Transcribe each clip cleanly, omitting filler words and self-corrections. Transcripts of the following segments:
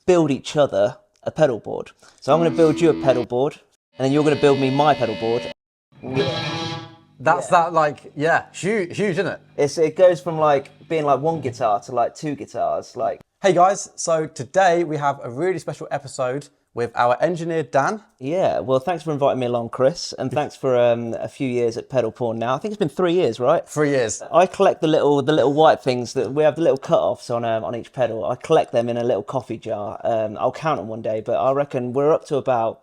build each other a pedal board. So I'm going to build you a pedal board, and then you're going to build me my pedal board. That's that, like, yeah, huge, isn't it? It goes from like being like one guitar to like two guitars. Like, hey guys, so today we have a really special episode with our engineer Dan. yeah, well, thanks for inviting me along, Chris, and thanks for a few years at Pedal Porn now. I think it's been 3 years, right? 3 years. I collect the little white things that we have, the little cut-offs on each pedal. I collect them in a little coffee jar. I'll count them one day, but I reckon we're up to about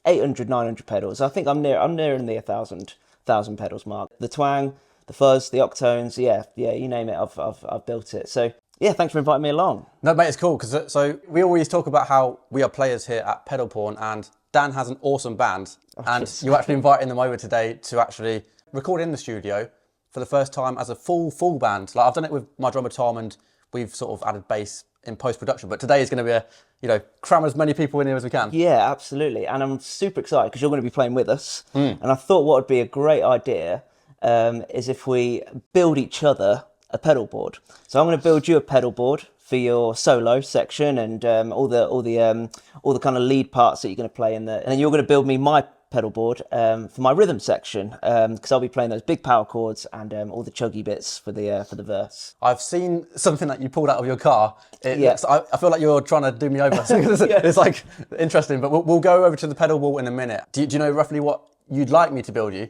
800, 900 pedals. I think I'm nearing the 1,000 pedals mark. The twang, the fuzz, the octones, yeah, you name it, I've built it. So yeah, thanks for inviting me along. No, mate, it's cool because so we always talk about how we are players here at Pedal Porn, and Dan has an awesome band, and you're actually inviting them over today to actually record in the studio for the first time as a full band. Like, I've done it with my drummer Tom, and we've sort of added bass in post-production, but today is going to be cram as many people in here as we can. Yeah, absolutely, and I'm super excited because you're going to be playing with us. And I thought what would be a great idea is if we build each other a pedal board. So I'm going to build you a pedal board for your solo section and all the kind of lead parts that you're going to play in and then you're going to build me my pedal board for my rhythm section because I'll be playing those big power chords and all the chuggy bits for the verse. I've seen something that you pulled out of your car. Yeah. I feel like you're trying to do me over. It's like interesting, but we'll go over to the pedal board in a minute. Do you know roughly what you'd like me to build you?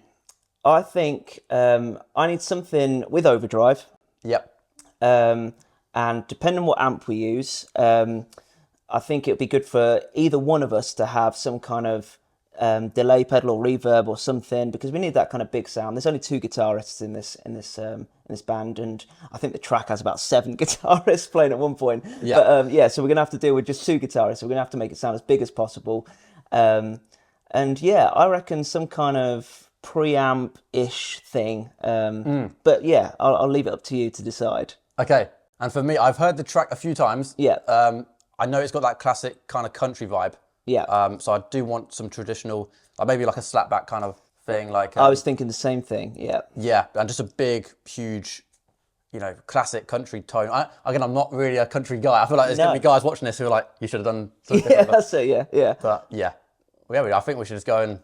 I think I need something with overdrive. Yep. And depending on what amp we use, I think it would be good for either one of us to have some kind of delay pedal or reverb or something, because we need that kind of big sound. There's only 2 guitarists in this band, and I think the track has about 7 guitarists playing at one point. Yeah. But so we're gonna have to deal with just 2 guitarists. So we're gonna have to make it sound as big as possible. And yeah, I reckon some kind of preamp-ish thing. But yeah, I'll leave it up to you to decide. Okay. And for me, I've heard the track a few times. Yeah. I know it's got that classic kind of country vibe. Yeah. So I do want some traditional, maybe like a slapback kind of thing. Like I was thinking the same thing. Yeah. Yeah, and just a big, huge, classic country tone. I'm not really a country guy. I feel like there's going to be guys watching this who are like, you should have done something Yeah, different. that's it. Yeah. But yeah, I think we should just go and...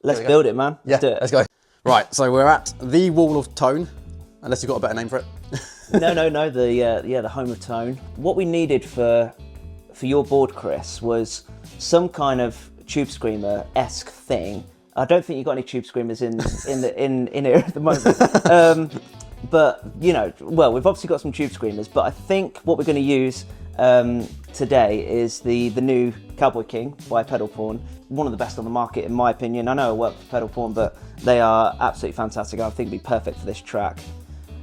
Let's build it, man. Let's do it. Let's go. Right, so we're at the Wall of Tone, unless you've got a better name for it. No. The Home of Tone. What we needed for your board, Chris, was some kind of tube screamer-esque thing. I don't think you've got any tube screamers in here at the moment. But we've obviously got some tube screamers. But I think what we're going to use today is the new Cowboy King by Pedal Porn. One of the best on the market, in my opinion. I know I work for Pedal Porn, but they are absolutely fantastic. I think it'd be perfect for this track.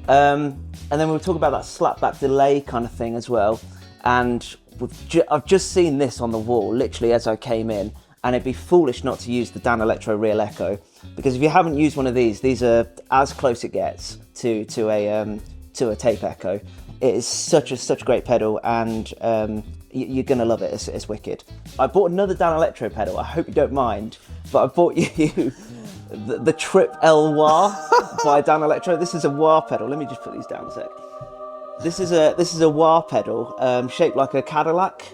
And then we'll talk about that slapback delay kind of thing as well. And I've just seen this on the wall, literally as I came in, and it'd be foolish not to use the Dan Electro Real Echo, because if you haven't used one of these are as close it gets to a tape echo. It is such a great pedal, and you're gonna love it. It's wicked. I bought another Dan Electro pedal. I hope you don't mind, but I bought you the Trip L Wah by Dan Electro. This is a wah pedal. Let me just put these down a sec. This is a wah pedal shaped like a Cadillac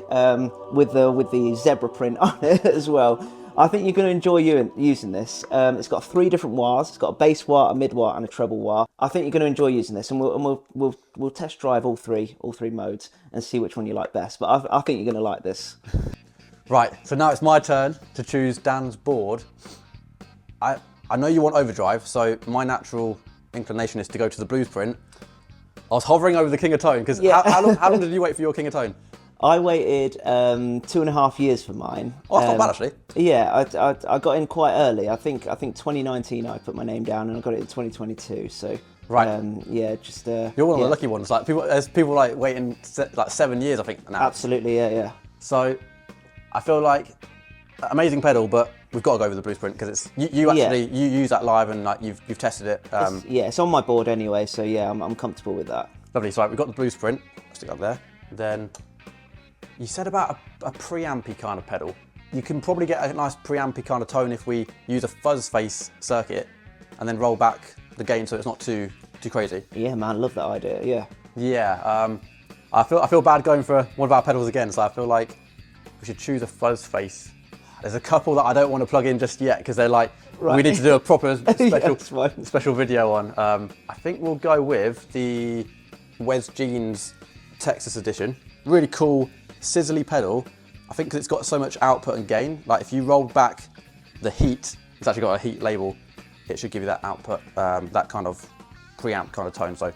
with the zebra print on it as well. I think you're going to enjoy using this. It's got 3 different wahs. It's got a bass wah, a mid wah, and a treble wah. I think you're going to enjoy using this, and we'll test drive all three modes and see which one you like best. But I think you're going to like this. Right. So now it's my turn to choose Dan's board. I know you want overdrive, so my natural inclination is to go to the blueprint. I was hovering over the King of Tone because how long did you wait for your King of Tone? I waited 2.5 years for mine. Oh, that's not bad actually. Yeah, I got in quite early. I think 2019 I put my name down, and I got it in 2022. So right, just you're one of the lucky ones. Like there's people like waiting like 7 years, I think now. Absolutely, yeah. So I feel like amazing pedal, but we've got to go with the blueprint because it's you use that live and like you've tested it. It's on my board anyway, so yeah, I'm comfortable with that. Lovely. So we've got the blueprint. I'll stick that there. Then you said about a preampy kind of pedal. You can probably get a nice preampy kind of tone if we use a fuzz face circuit and then roll back the gain so it's not too crazy. Yeah, man, love that idea. Yeah. Yeah. I feel bad going for one of our pedals again, so I feel like we should choose a fuzz face. There's a couple that I don't want to plug in just yet because they're like, we need to do a proper special video on. I think we'll go with the Wes Jeans Texas edition. Really cool, sizzly pedal. I think because it's got so much output and gain, like if you rolled back the heat, it's actually got a heat label, it should give you that output, that kind of preamp kind of tone. So,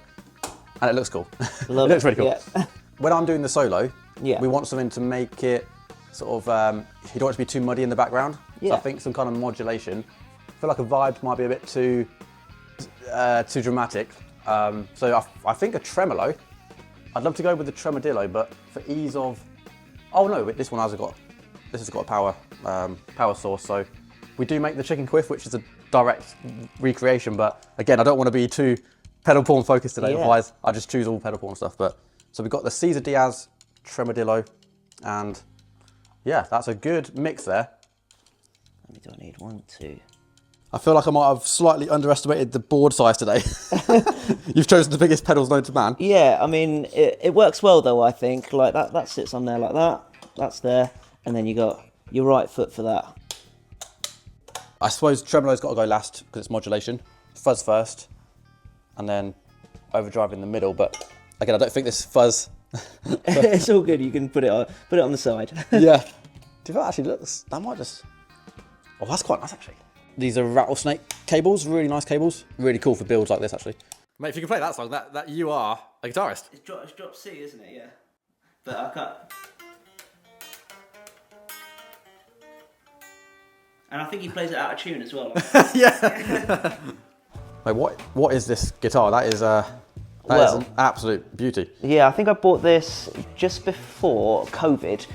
and it looks cool. It looks really cool. Yeah. When I'm doing the solo, we want something to make it sort of, you don't want it to be too muddy in the background. Yeah. So I think some kind of modulation. I feel like a vibe might be a bit too dramatic. So I think a tremolo. I'd love to go with the tremodillo, but for ease of, oh no, this one has got a power source. So we do make the chicken quiff, which is a direct recreation. But again, I don't want to be too pedal porn focused today. Otherwise, I just choose all pedal porn stuff. But so we've got the Cesar Diaz tremodillo, and yeah, that's a good mix there. Do I need 1, 2? I feel like I might have slightly underestimated the board size today. You've chosen the biggest pedals known to man. Yeah, I mean, it works well though, I think. Like that sits on there like that, that's there, and then you got your right foot for that. I suppose tremolo's got to go last because it's modulation. Fuzz first, and then overdrive in the middle. But again, I don't think this fuzz... It's all good, you can put it on the side. Yeah. Do you know, actually looks, that might just... Oh, that's quite nice actually. These are rattlesnake cables, really nice cables. Really cool for builds like this actually. Mate, if you can play that song, that you are a guitarist. It's drop C, isn't it? Yeah. But I can't. And I think he plays it out of tune as well. Yeah. Mate, what is this guitar? That is an absolute beauty. Yeah, I think I bought this just before COVID.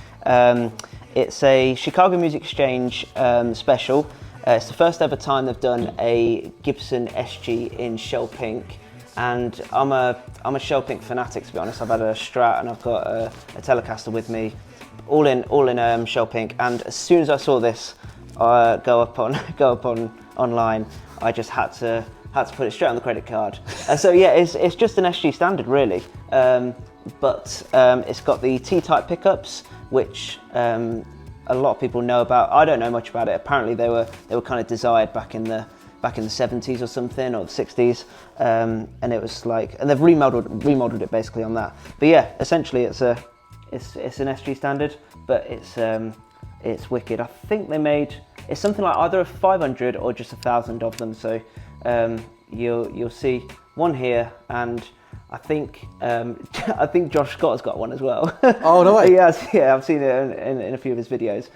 It's a Chicago Music Exchange special. It's the first ever time they've done a Gibson SG in shell pink, and I'm a shell pink fanatic, to be honest. I've had a Strat and I've got a Telecaster with me, all in shell pink. And as soon as I saw this go up on online, I just had to put it straight on the credit card. So yeah, it's just an SG standard really, but it's got the T-type pickups, which a lot of people know about. I don't know much about it. Apparently they were kind of desired back in the 70s or something, or the 60s, and it was like, and they've remodeled it basically on that. But yeah, essentially it's an SG standard, but it's wicked. I think they made, it's something like either a 500 or just 1,000 of them. So you'll see one here, and I think Josh Scott has got one as well. Oh no way! Yeah, I've seen it in a few of his videos.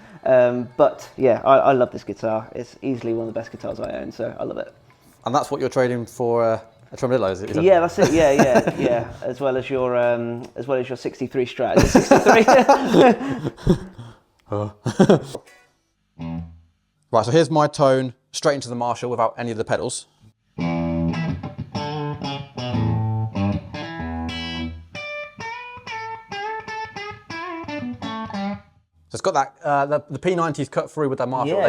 But yeah, I love this guitar. It's easily one of the best guitars I own, so I love it. And that's what you're trading for a tremolo, is it? Yeah, that's it. Yeah. As well as your 63 Strat. Is it 63? Right. So here's my tone straight into the Marshall without any of the pedals. So it's got that, the P90s cut through with that Marshall.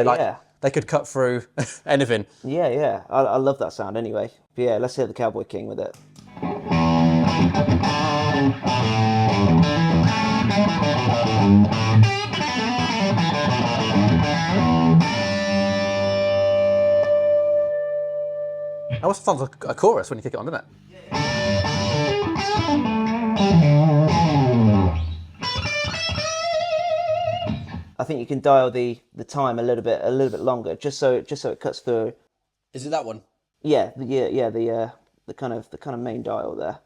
They could cut through anything. Yeah. I love that sound anyway. But yeah, let's hear the Cowboy King with it. It also sounds like a chorus when you kick it on, doesn't it? I think you can dial the time a little bit longer, just so it cuts through. Is it that one? Yeah, the kind of main dial there.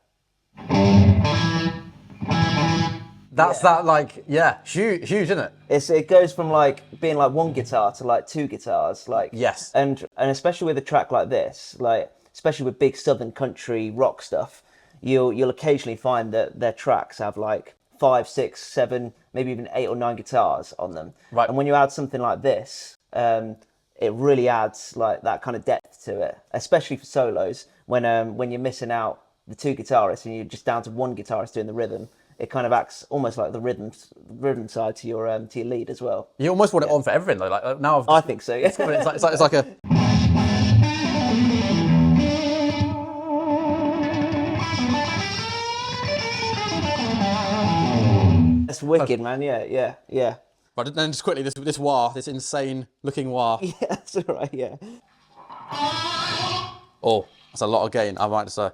That's that, like, huge, isn't it? It goes from like being like one guitar to like two guitars, like. Yes. And especially with a track like this, like especially with big southern country rock stuff, you'll occasionally find that their tracks have like 5, 6, 7, maybe even 8 or 9 guitars on them. Right. And when you add something like this, it really adds like that kind of depth to it, especially for solos. When you're missing out the two guitarists and you're just down to one guitarist doing the rhythm, it kind of acts almost like the rhythm side to your lead as well. You almost want it on for everything though. Like now, I think so. Yeah. It's like a. It's wicked, man. Yeah. But then just quickly, this wah, this insane looking wah. Yeah, that's all right. Yeah. Oh, that's a lot of gain, I might say.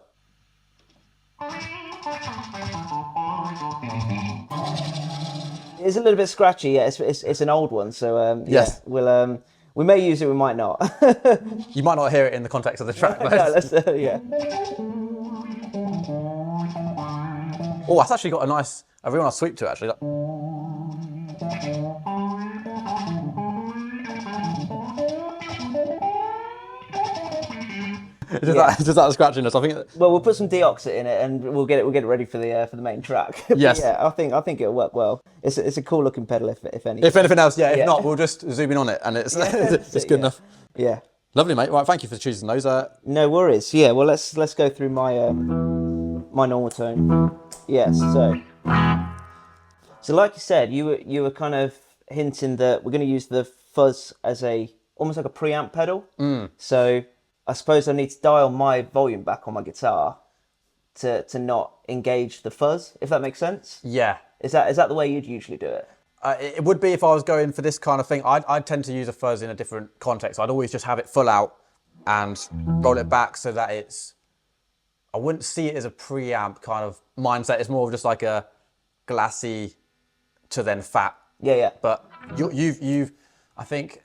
It's a little bit scratchy. Yeah, it's an old one, so Yes. yeah, we may use it, we might not. You might not hear it in the context of the track. No, yeah. Oh, that's actually got a real nice sweep to it, actually. It's just that scratchiness. I think. Well, we'll put some deoxit in it, and we'll get it ready for the main track. But Yes. yeah, I think it'll work well. It's a cool looking pedal, if anything. If anything else, yeah. If Yeah. not, we'll just zoom in on it, and it's it's good enough. Yeah. Lovely, mate. Right, thank you for choosing those. No worries. Yeah. Well, let's go through my my normal tone. Yes. So like you said, you were kind of hinting that we're going to use the fuzz as almost like a preamp pedal. So I suppose I need to dial my volume back on my guitar to not engage the fuzz, if that makes sense. Yeah. Is that the way you'd usually do it? It would be if I was going for this kind of thing. I'd tend to use a fuzz in a different context. I'd always just have it full out and roll it back so that I wouldn't see it as a preamp kind of mindset. It's more of just like a glassy to then fat. Yeah. But you've I think,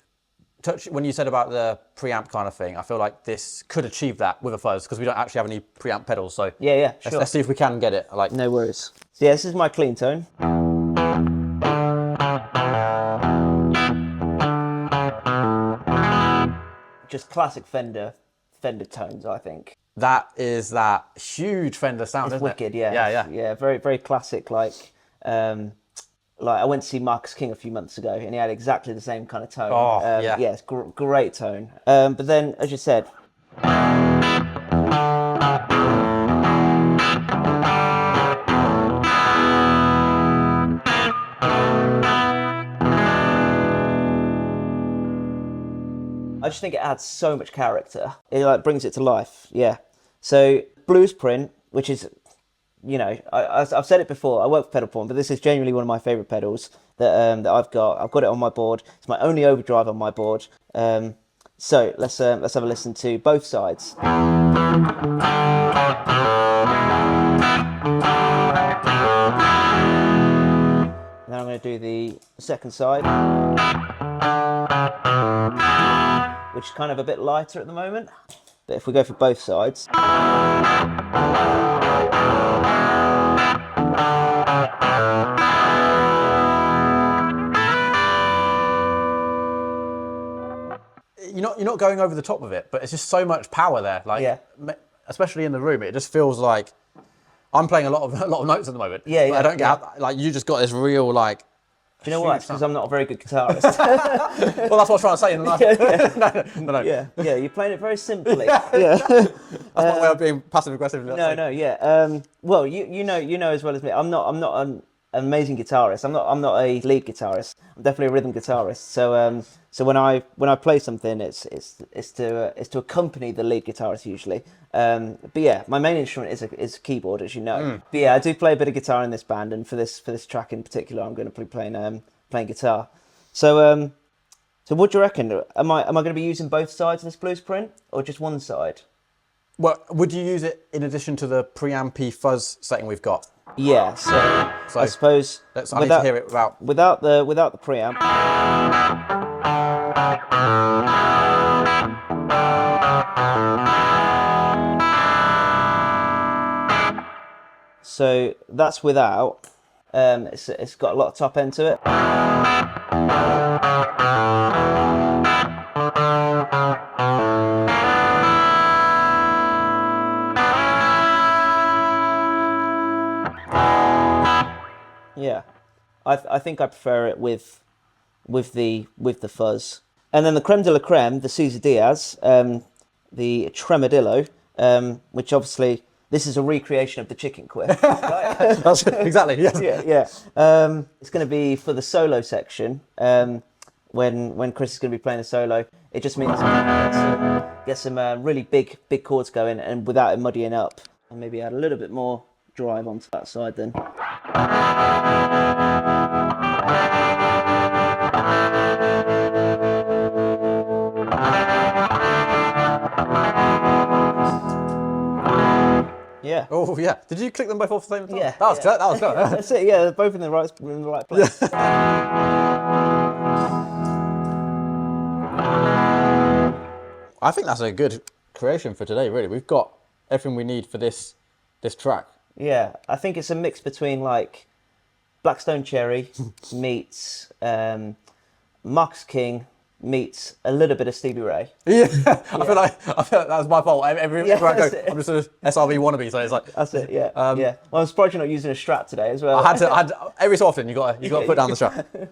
when you said about the preamp kind of thing, I feel like this could achieve that with a fuzz because we don't actually have any preamp pedals. So Yeah. Sure. let's see if we can get it. No worries. So yeah, this is my clean tone. Just classic Fender tones, I think. That is that huge Fender sound, isn't Wicked, it? yeah. Yeah, very, very classic. Like I went to see Marcus King a few months ago, and he had exactly the same kind of tone. Oh, yeah. Yeah, it's great tone. But then, as you said, I just think it adds so much character. It brings it to life. Yeah. So blues print, which is, I've said it before. I work for Pedalboard, but this is genuinely one of my favourite pedals that I've got. I've got it on my board. It's my only overdrive on my board. So let's have a listen to both sides. Now I'm going to do the second side, which is kind of a bit lighter at the moment. But if we go for both sides, you're not going over the top of it, but it's just so much power there. Especially in the room, it just feels like I'm playing a lot of notes at the moment. Yeah. I don't get you just got this real Do you know what? Because I'm not a very good guitarist. Well, that's what I was trying to say in the last. No. Yeah. You're playing it very simply. That's my way of being passive aggressive. Yeah. Well, you know as well as me. I'm not an amazing guitarist. I'm not a lead guitarist. I'm definitely a rhythm guitarist. So when I play something, it's to accompany the lead guitarist usually. But yeah, my main instrument is a keyboard, as you know. But yeah, I do play a bit of guitar in this band, and for this track in particular, I'm going to be playing guitar. So what do you reckon? Am I going to be using both sides of this blues print, or just one side? Well, would you use it in addition to the preampy fuzz setting we've got? Yeah. So I suppose I need to hear it without the preamp. So that's without. It's got a lot of top end to it. Yeah, I think I prefer it with the fuzz. And then the creme de la creme, the Cesar Diaz, the Tremodillo, which obviously this is a recreation of the chicken quiff. Right? That's exactly, yes. Yeah. It's going to be for the solo section. When Chris is going to be playing a solo, it just means get some really big chords going, and without it muddying up, and maybe add a little bit more drive onto that side then. Yeah. Oh yeah. Did you click them both off the same time? Yeah. That was yeah. good. That was good. That's it. Yeah, they're both in the right place. I think that's a good creation for today. Really, we've got everything we need for this track. Yeah, I think it's a mix between like Blackstone Cherry meets Marcus King meets a little bit of Stevie Ray. Yeah, I feel like that was my fault. Everywhere I go, I'm just a SRV wannabe. So it's like that's it. Yeah, yeah. Well, I'm surprised you're not using a Strat today as well. I had every so often you got to put down the Strat.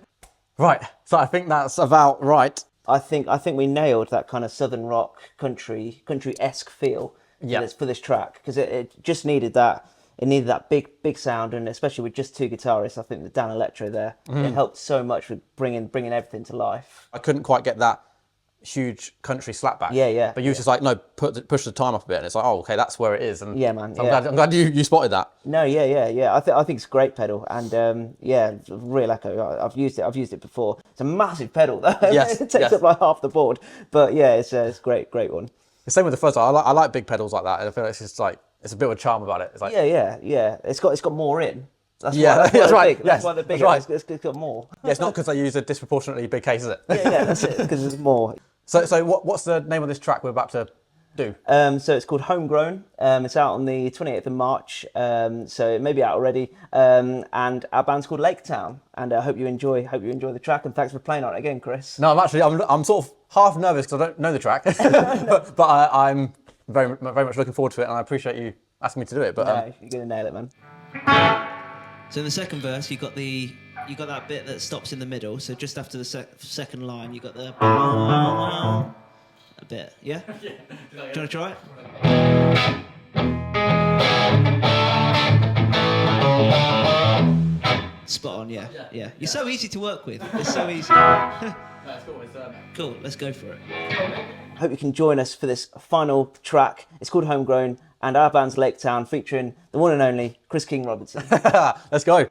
Right. So I think that's about right. I think we nailed that kind of southern rock country-esque feel for this track, because it just needed that. It needed that big sound, and especially with just two guitarists, I think the Dan Electro there, it helped so much with bringing everything to life. I couldn't quite get that huge country slapback. Yeah. But you was just like, no, push the time up a bit, and it's like, oh, okay, that's where it is. And yeah, man. So I'm glad you spotted that. No, yeah. I think it's a great pedal, and real echo. I've used it before. It's a massive pedal though. Yes, it takes up like half the board, but yeah, it's a great one. The same with the first one. I like big pedals like that. I feel like it's just like it's a bit of a charm about it. It's like yeah. It's got more in. That's right. That's why they're bigger. Right. It's got more. Yeah, it's not because they use a disproportionately big case, is it? Yeah, that's it. Because there's more. So what's the name of this track we're about to do? So it's called Homegrown. It's out on the 28th of March. So it may be out already. And our band's called Lake Town. And I hope you enjoy the track. And thanks for playing on it again, Chris. No, I'm sort of half nervous because I don't know the track, but I'm very much looking forward to it, and I appreciate you asking me to do it. But no, you're gonna nail it, man. So in the second verse, you got that bit that stops in the middle. So just after the second line, you got the a bit. Yeah. Do you want to try it? Spot on. Yeah. You're so easy to work with. It's so easy. That's cool. Cool. Let's go for it. I hope you can join us for this final track. It's called Homegrown, and our band's Lake Town, featuring the one and only Chris King Robinson. Let's go.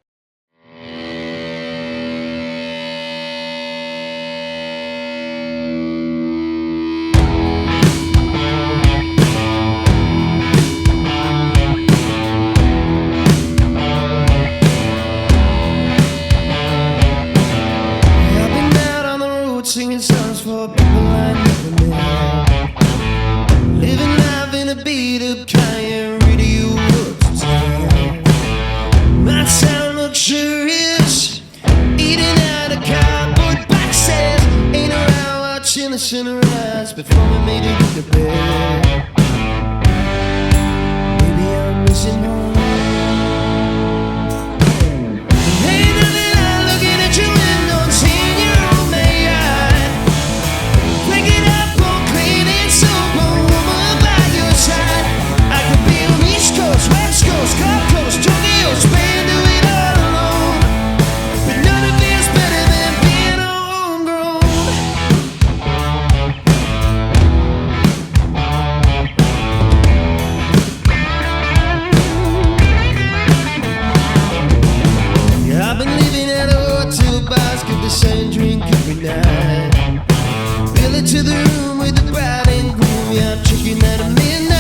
Singing songs for people I never met. Living life in a beat up kind radio works. Might sound luxurious, eating out of cardboard boxes. Ain't around watching the sunrise before we made it to bed. Maybe I'm missing home. Ain't nothing like looking at your window and seeing your old man. West Coast, Gulf Coast, Tokyo, Spain, do it all alone. But nothing feels better than being homegrown. Yeah, I've been living at a hotel bars, get the same drink every night. Bill it to the room with the bride and groom, yeah, I'm checking out at midnight.